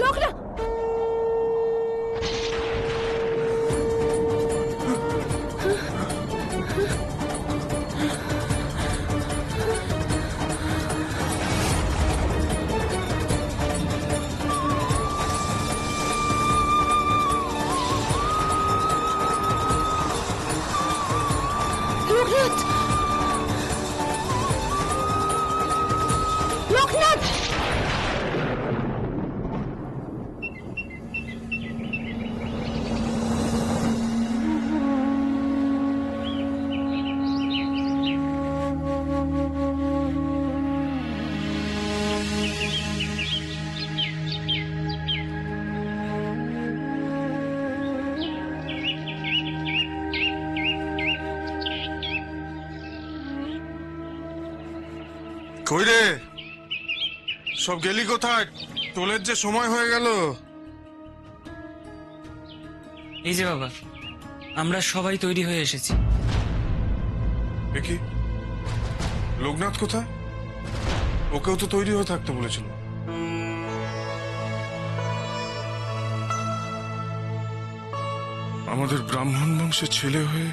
লোকনাথ, লোকনাথ, লোকনাথ! কই রে, সব গেলি কোথায়? টোলের যে সময় হয়ে গেল। এই যে বাবা, আমরা সবাই তৈরি হয়ে এসেছি। দেখি লোকনাথ কোথায়? ওকেও তো তৈরি হয়ে থাকতে বলেছিল। আমাদের ব্রাহ্মণ বংশের ছেলে হয়ে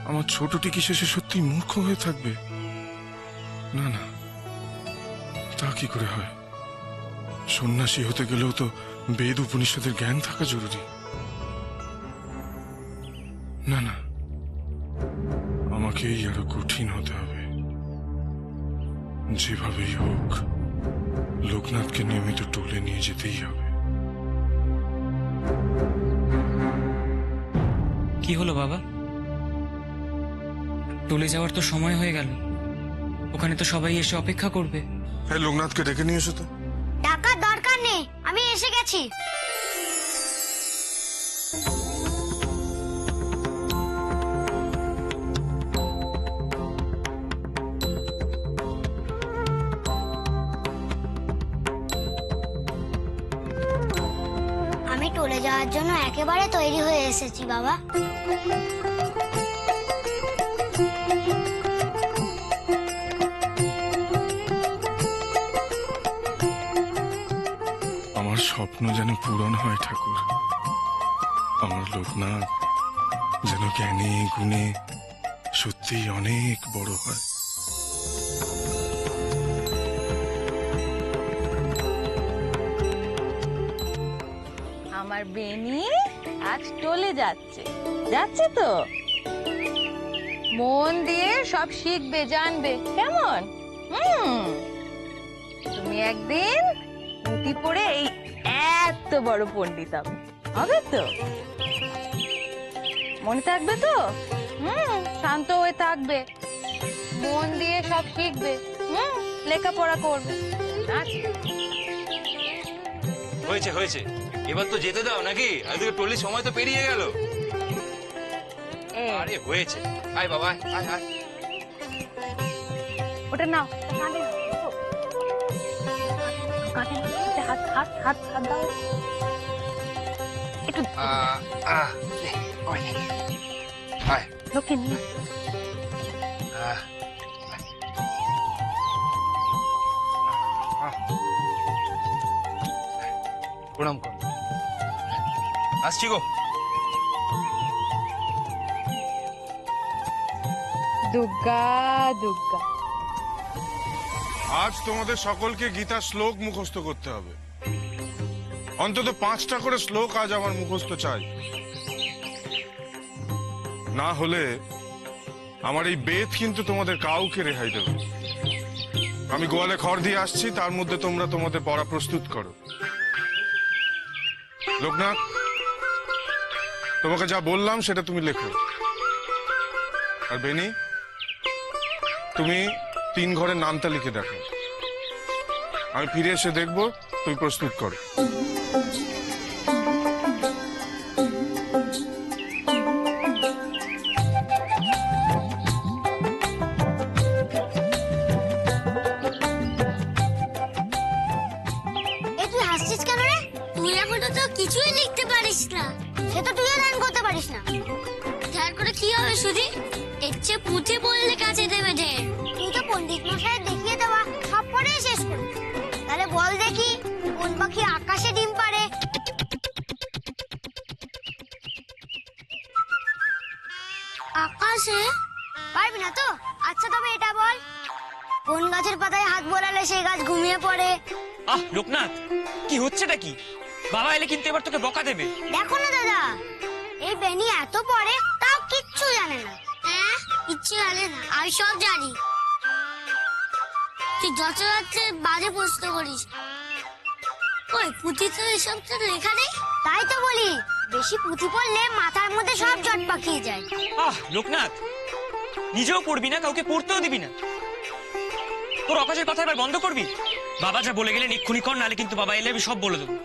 আমার ছোটটি কি শেষে সত্যি মূর্খ হয়ে থাকবে? না না, তা কি করে হয়? সন্ন্যাসী হতে গেলেও তো বেদ উপনিষদের জ্ঞান থাকা জরুরি। না না, আমাকেই আরো কঠিন হতে হবে। যেভাবেই হোক লোকনাথকে নিয়মিত টোলে নিয়ে যেতেই হবে। কি হলো বাবা? টলে যাওয়ার তো সময় হয়ে গেল, ওখানে তো সবাই এসে অপেক্ষা করবে। হ্যাঁ, লোকনাথকে ডেকে নিয়ে এসো তো। টাকার দরকার নেই, আমি এসে গেছি। আমি টলে যাওয়ার জন্য একেবারে তৈরি হয়ে এসেছি বাবা। আমার স্বপ্ন যেন পূরণ হয় ঠাকুর। আমার লোকনাথ যেন জ্ঞানে গুণে সত্যিই অনেক বড় হয়। আমার বেনি আজ টলে যাচ্ছে, যাচ্ছে তো। মন দিয়ে সব শিখবে, জানবে, কেমন? তুমি একদিন পুঁথি পড়ে এই এত বড় পণ্ডিত হবে, হবে তো? মনে থাকবে তো? শান্ত হয়ে থাকবে, মন দিয়ে সব শিখবে, লেখাপড়া করবে। আচ্ছা, হয়েছে হয়েছে, এবার তো যেতে দাও নাকি? আজকে টলির সময় তো পেরিয়ে গেল। আরে হয়েছে, আয় বাবা আয় আয়। ওটা নাও, হাত হাত হাত হাত দাও একটু। আয় লোকে নিয়ে প্রণাম কর। আসছি গো। দুর্গা দুর্গা। আজ তোমাদের সকলকে গীতার শ্লোক মুখস্থ করতে হবে। অন্তত 5টা করে শ্লোক আজ আমার মুখস্থ চাই। না হলে আমার এই বেদ কিন্তু তোমাদের কাউকে রেহাই দেবে। আমি গোয়ালে খড় দিয়ে আসছি, তার মধ্যে তোমরা তোমাদের পড়া প্রস্তুত করো। লোকনাথ, তোমাকে যা বললাম সেটা তুমি লেখো। আর বেনি, তুমি 3 ঘরের নামটা লিখে দেখো। আমি ফিরে এসে দেখবো তুমি প্রস্তুত করো। তুই হাসছিস কেন রে? তুই এখনো তো কিছুই লিখতে পারিস না। সে তো তুইও লাইন করতে পারিস না। ধার করে কি হবে সুধি? এর চেয়ে পুঁথি বললে কাছে দেবে ঢের। তুই তো পণ্ডিত মশাই দেখিয়ে দেওয়া সব পড়ে শেষ করবি। তাহলে বল দেখি কোন পাখি আকাশে ডিম পাড়ে? আচ্ছা তবে এটা বল, কোন গাছের পাতায় হাত বোলালে সেই গাছ ঘুমিয়ে পড়ে? আহ লোকনাথ, কি হচ্ছেটা কি? বাবা এলে কিন্তু এবার তোকে বকা দেবে। দেখো না দাদা, এই বেনি এত পড়ে তাও কিচ্ছু জানে না। হ্যাঁ, কিচ্ছু জানে না, আমি সব জানি। তুই যত যাচ্ছে বাজে প্রশ্ন করিস। ওই পুঁথি তো এসব তো লেখা নেই। তাই তো বলি, বেশি পুঁথি পড়লে মাথার মধ্যে সব জট পাকিয়ে যায়। আহ লোকনাথ, নিজেও পড়বি না, কাউকে পড়তেও দিবি না। তোর অকাশের কথা এবার বন্ধ করবি। বাবা যা বলে গেলেন এক্ষুনি কর, নাহলে কিন্তু বাবা এলে আমি সব বলে দেবো।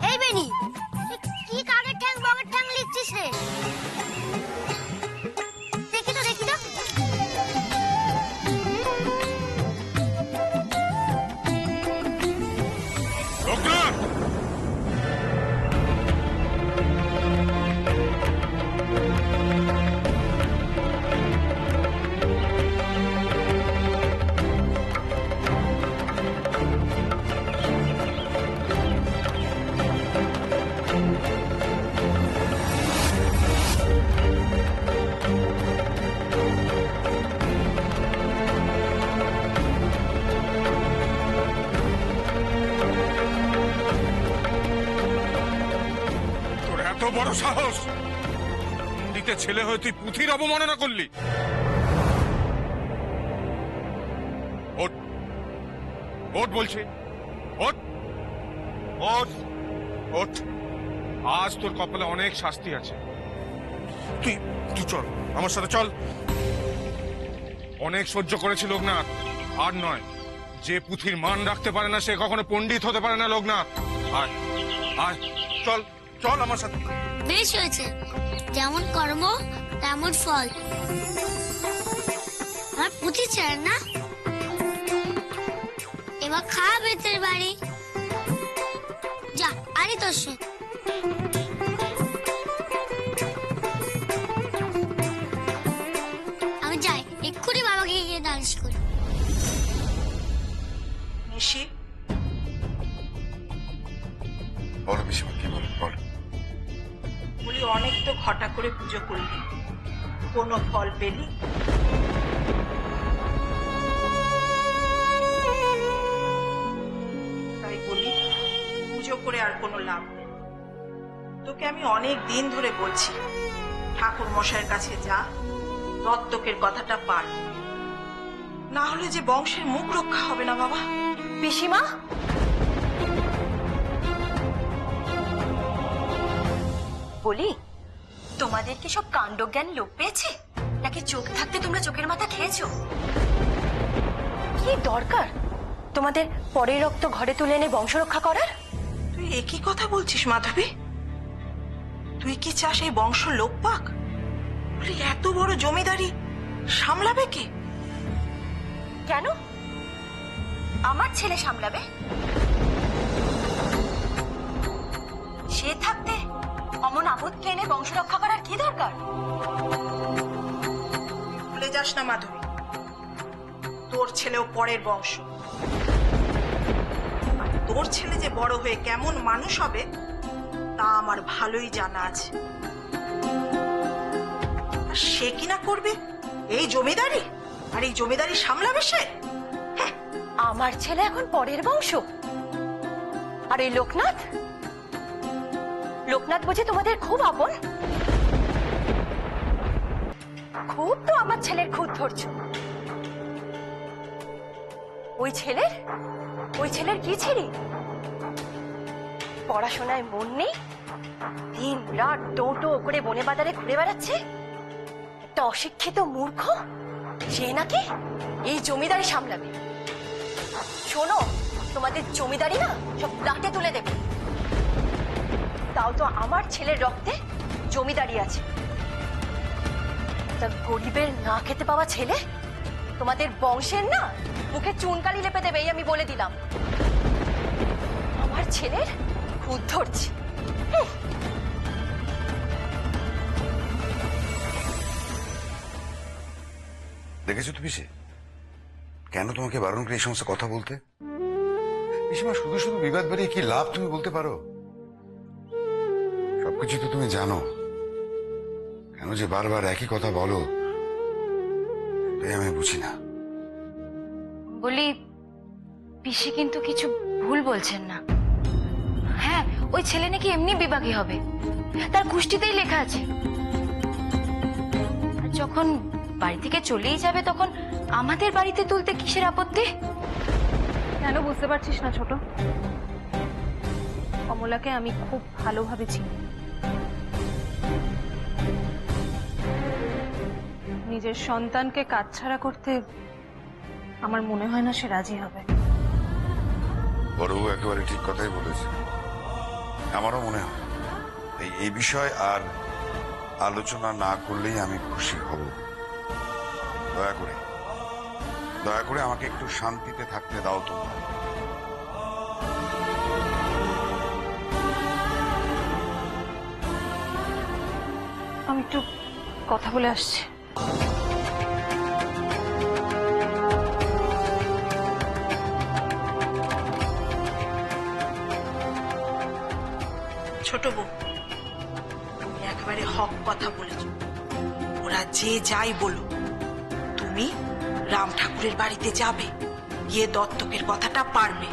এই বেনি, তুই কি কাকের ঠ্যাং বগের ঠ্যাং লিখছিস রে? দেখি তো দেখি তো। লোকনাথ! তোর এত বড় সাহস! পণ্ডিতের ছেলে হয়ে তুই পুঁথির অবমাননা করলি। ওঠ, ওঠ বলছি, ওঠ, ওঠ, ওঠ। আজ তোর কপালে অনেক শাস্তি আছে। তুই তুই চল, আমার সাথে চল। অনেক সহ্য করেছি লোকনাথ, আর নয়। যে পুঁথির মান রাখতে পারে না সে কখনো পণ্ডিত হতে পারে না লোকনাথ। আয়, আয়, চল, চল আমার সাথে। বেশ হয়েছে, যেমন কর্ম তেমন ফল। আমার পুঁথি চায় না, এবার খা বেতের বাড়ি। যা, আরে তোর সঙ্গে। আমি যাই, এক্ষুনি বাবাকে গিয়ে নালিশ করি। নিশি, বলো পিসিমা, কি বলো, বলো। বলি অনেক তো ঘটা করে পুজো করলি, কোনো ফল পেলি? তাই বলি পুজো করে আর কোনো লাভ নেই। তোকে আমি অনেক দিন ধরে বলছি ঠাকুর মশাইয়ের কাছে যা, দত্তকের কথাটা পার, না হলে যে বংশের মুখ রক্ষা হবে না বাবা। পিসিমা, বলি তোমাদের কি সব কাণ্ডজ্ঞান লোপ পেয়েছে, নাকি চোখ থাকতে তোমরা চোখের মাথা খেয়েছো? কি দরকার তোমাদের পরের রক্ত ঘরে তুলে এনে বংশ রক্ষা করার? তুই একই কথা বলছিস মাধবী? তুই কি চাস এই বংশ লোপ পাক? বলি এত বড় জমিদারি সামলাবে কে? কেন আমার ছেলে সামলাবে? সে থাকতে অমন আপদকে এনে বংশ রক্ষা করার কি দরকার? ভুলে যাস না মাধবী, তোর ছেলেও পরের বংশ। আর তোর ছেলে যে বড় হয়ে কেমন মানুষ হবে তা আমার ভালোই জানা আছে। আর সে কিনা করবে এই জমিদারি, আর এই জমিদারি সামলাবে সে? আমার ছেলে এখন পরের বংশ? আর এই লোকনাথ, লোকনাথ বুঝি তোমাদের খুব আপন? খুব তো আমার ছেলের খুদ ধরছ। ওই ছেলের কি ছিরি? পড়াশোনায় মন নেই, দিন রাত টোটো করে বনে বাজারে ঘুরে বেড়াচ্ছে একটা অশিক্ষিত মূর্খ, সে নাকি এই জমিদারি সামলাবে। শোনো, তোমাদের জমিদারি না সব লাটে তুলে দেবে। তাও তো আমার ছেলের রক্তে জমিদারি আছে। তা গরিবের না খেতে পাওয়া ছেলে তোমাদের বংশের না মুখে চুনকালি লেপে দেবে, এই আমি বলে দিলাম। আমার ছেলের খুদ ধরছি। দেখেছো তুমি সে কেন তোমাকে বারণ করে এই সমস্ত কথা বলতে? এই সময় শুধু শুধু বিবাদ বাড়িয়ে কি লাভ তুমি বলতে পারো? সবকিছু তো তুমি জানো, কেন যে বারবার একই কথা বলো সেটাই আমি বুঝি না। বলি, পিসি কিন্তু কিছু ভুল বলছেন না। হ্যাঁ, ওই ছেলে নাকি এমনি বিভাগী হবে, তার কুষ্টিতেই লেখা আছে। আর যখন বাড়ি থেকে চলেই যাবে তখন আমাদের বাড়িতে তুলতে কিসের আপত্তি? কেন বুঝতে পারছিস না ছোট? কমলাকে আমি খুব ভালোভাবে চিনি। নিজের সন্তানকে কাছছাড়া করতে আমার মনে হয় না সে রাজি হবে। বড়বু একেবারে ঠিক কথাই বলেছে, আমারও মনে হয় এই বিষয় আর আলোচনা না করলেই আমি খুশি হব। দয়া করে আমাকে একটু শান্তিতে থাকতে দাও তোমরা। আমি একটু কথা বলে আসছি। ছোট বউ, তুমি একেবারে হক কথা বলেছ। ওরা যে যাই বলো, তুমি রাম ঠাকুরের বাড়িতে যাবে, গিয়ে দত্তকের কথাটা পারবে।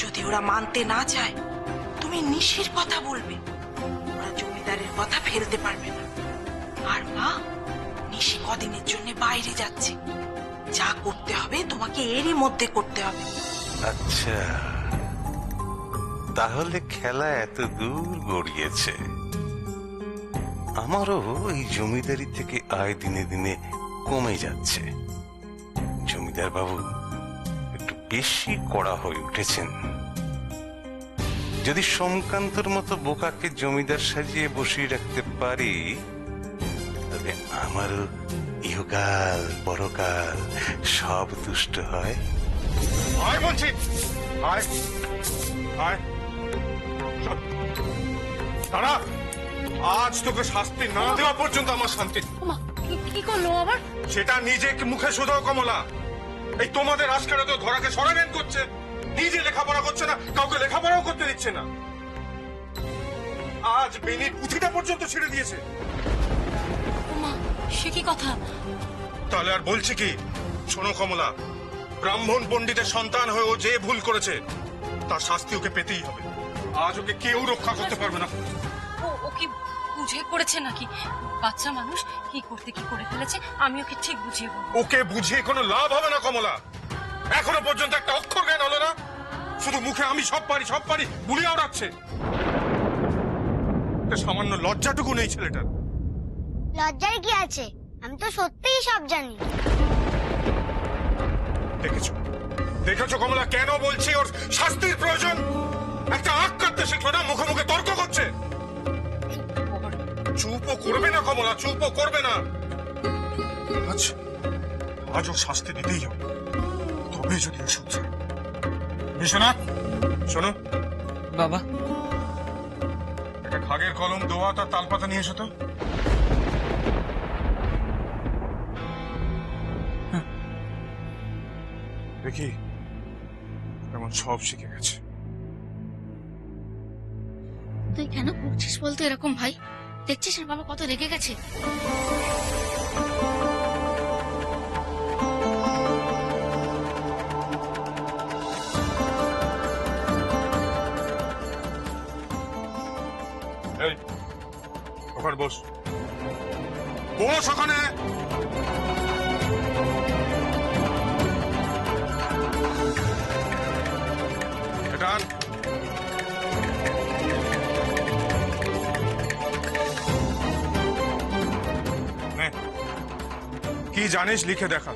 যদি ওরা মানতে না চায়, তুমি নিশির কথা বলবে। ওরা জমিদারের কথা ফেলতে পারবে না। আর মা, নিশি কদিনের জন্য বাইরে যাচ্ছে, যা করতে হবে তোমাকে এরই মধ্যে করতে হবে। আচ্ছা, তাহলে খেলা এত দূর গড়িয়েছে। আমারও এই জমিদারি থেকে আয় দিনে দিনে কমে যাচ্ছে। জমিদার বাবু একটু বেশি কড়া হয়ে উঠেছেন। যদি সোমকান্তর মতো বোকাকে জমিদার সাজিয়ে বসিয়ে রাখতে পারি, তবে আমারও ইহকাল পরকাল সব দুষ্ট হয়। আয় বলছি, আয় আয়। তারা আজ তোকে শাস্তি না দেওয়া পর্যন্ত আমার শান্তি। কি করলো আবার? সেটা নিজে মুখে শোধাও কমলা। এই তোমাদের আজকের তো ধরাকে সরাবেন করছে, নিজে লেখাপড়া করছে না, কাউকে লেখাপড়াও করতে দিচ্ছে না। আজ বেনির পুঁথিটা পর্যন্ত ছেড়ে দিয়েছে। সে কি কথা? তাহলে আর বলছি কি? শোনো কমলা, ব্রাহ্মণ পণ্ডিতের সন্তান হয়ে ও যে ভুল করেছে তার শাস্তি ওকে পেতেই হবে। আজ ওকে কেউ রক্ষা করতে পারবে না। ও কি বুঝে করেছে নাকি? বাচ্চা মানুষ কি করতে কি করে ফেলেছে, আমি ওকে ঠিক বুঝিয়ে বলবো। ওকে বুঝিয়ে কোনো লাভ হবে না কমলা। এখনো পর্যন্ত একটা অক্ষর জ্ঞান হলো না, শুধু মুখে আমি সব পারি বুলিয়াও রাখছে। সামান্য লজ্জাটুকু নেই ছেলেটার। লজ্জার কি আছে? আমি তো সত্যিই সব জানি। দেখেছো কমলা, কেন বলছি ওর শাস্তির প্রয়োজন? একটা আখ কাটতে শিখলো না, মুখে মুখে তর্ক করছে। চুপও করবে না কমলা, চুপও করবে না। আজ ওর শাস্তি দিতেই হবে, তবে যদি ও শুনছে। বিশ্বনাথ, শোনো বাবা, একটা খাগের কলম, দোয়াত আর তালপাতা নিয়ে এসো তো। দেখি এমন সব শিখে গেছে। তুই কেন করছিস বলতো এরকম ভাই? দেখছিস না বাবা কত রেগে গেছে। এই ওখানে বস, বস ওখানে। এটা কি জানিস লিখে দেখা।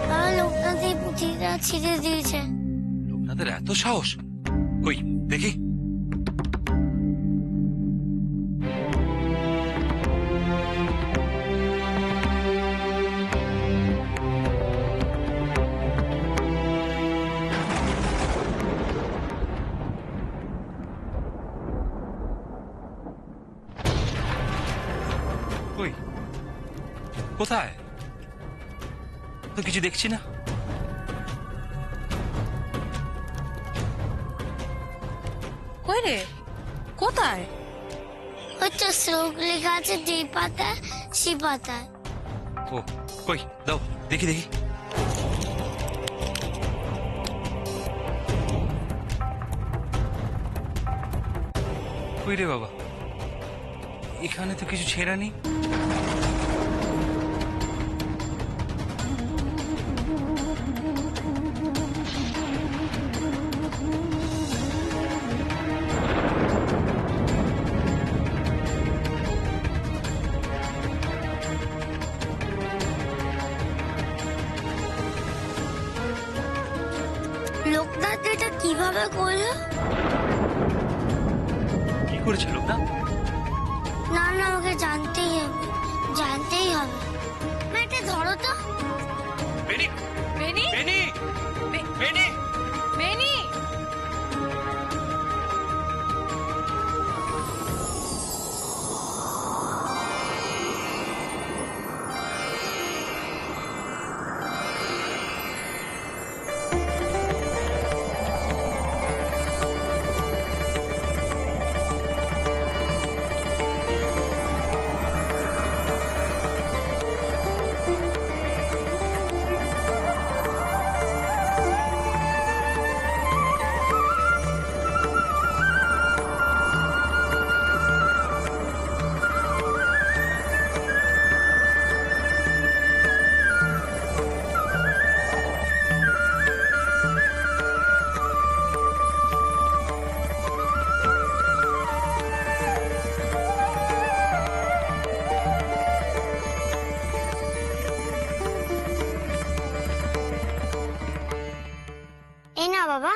বাবা লোকনাথ এই পুঁথিটা ছিঁড়ে দিয়েছে। লোকনাথের এত সাহস? কই দেখি। কই কোথায়? তো কিছু দেখছি না। কই রে, কোথায়? ওই তো শ্লোক লেখা আছে, যেই পাতায় সে পাতায়। ও কই দাও দেখি দেখি। কই রে বাবা, এখানে তো কিছু ছেঁড়া নেই। লোকনাথ এটা কিভাবে করলো? কি করেছে লোকনাথ? না না, আমাকে জানতেই হবে, জানতেই হবে। মা, এটা ধরো তো। বেনি বেনি, বেনি বেনি। বেনি। এই না বাবা।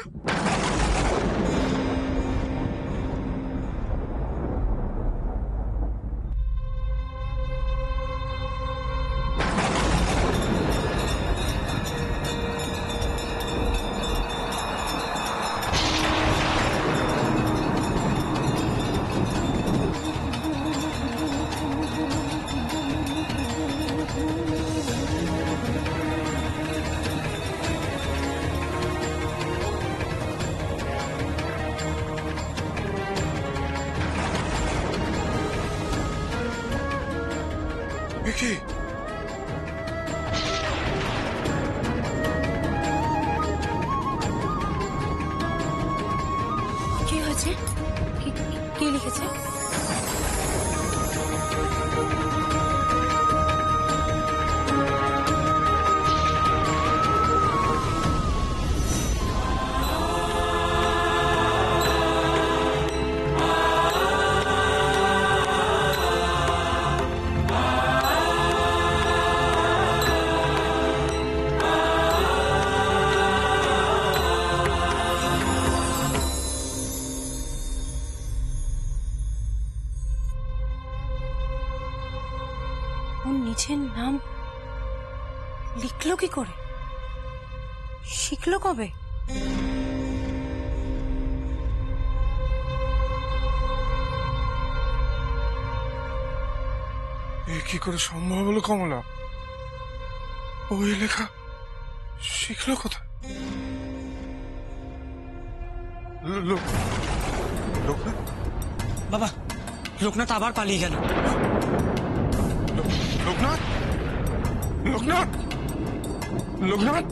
কি কি হয়েছে? কি লিখেছে? ওর নিজের নাম লিখলো কি করে? শিখলো কবে? এ কি করে সম্ভব হলো কমলা? ওই লেখা শিখলো কোথায়? বাবা লোকনাথ আবার পালিয়ে গেল। লোকনাথ লোকনাথ লোকনাথ